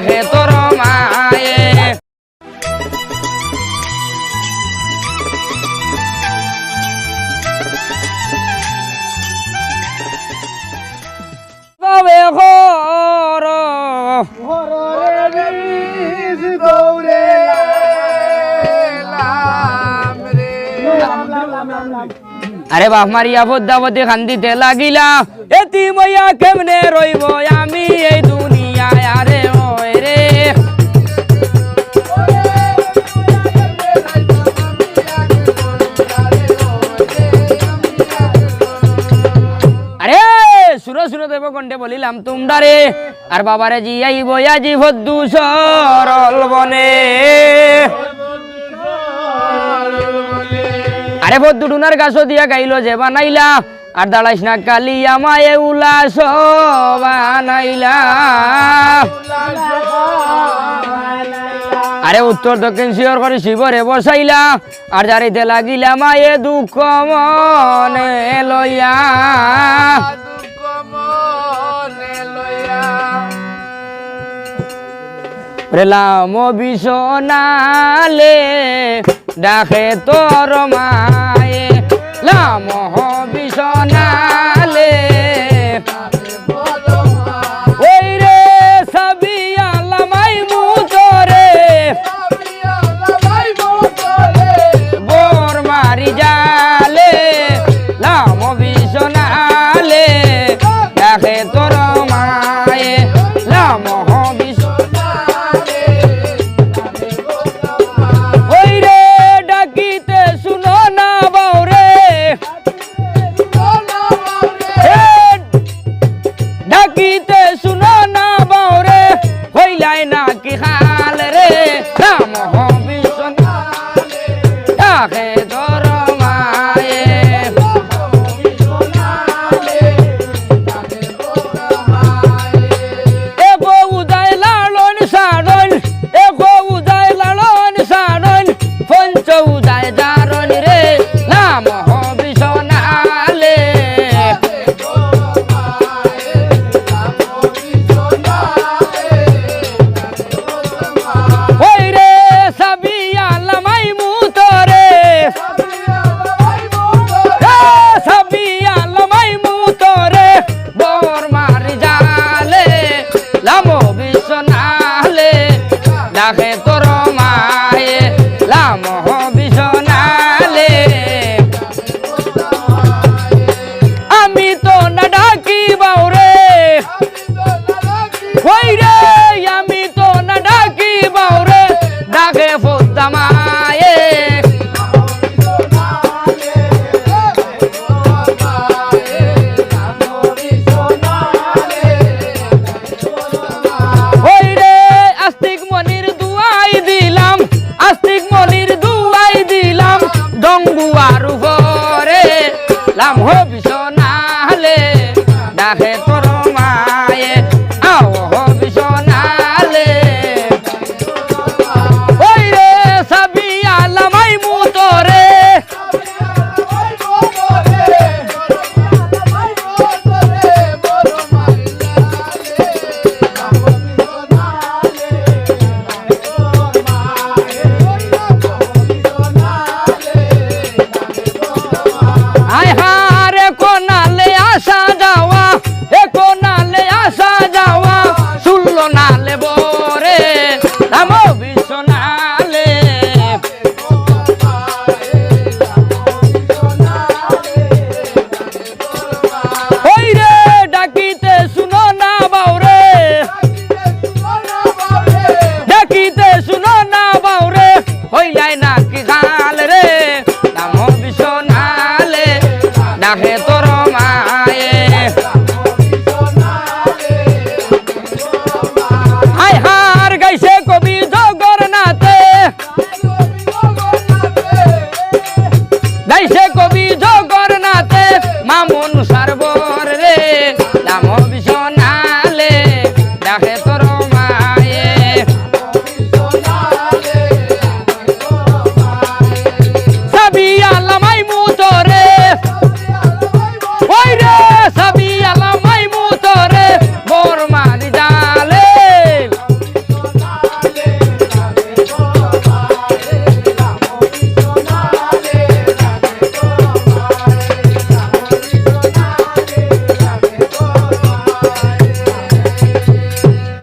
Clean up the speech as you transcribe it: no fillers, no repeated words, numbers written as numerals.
ডাকে তোর মায়ে তবে ঘর আরে বাপ মারিয়া পদ্মাবতী খান্দিতে লাগিলা এতি মইয়া কেমনে রইব আমি এই দুনিয়ায় আরে ওই রে আরে শুনো শুনো দেব কণ্ঠে বলিলাম তোমরা রে আর বাবারে জি আইব আজি ভদ্দু সরল বনে আরে ভদ্দু ডুনার গাছ দিয়া গাইলো যে বানাইলা আর দাঁড়াইস না কালিয়া মায়ে উল্লাস বানাইলা আরে উত্তর দক্ষিণ শিওর করে শিবরে বসাইলা আর যারিতে লাগিলা মায়ে দুঃখ মনে লইয়া রেলাম বিছনালে ডাকে তোর মায়ে লাম বিছনালে ওই রে সাবিয়া লামাই মুতরে বোর মারি জালে লাম বিছনালে ডাকে তোর মায়ে লাম ডাকে তোর মায়ে লাম বিছনালে আমি তো না ডাকি বাউরে ওই রে আমি তো না ডাকি বাউরে ডাকে পদ্মা মায়ে ডঙ্গুয়ার উপরে লাম হবি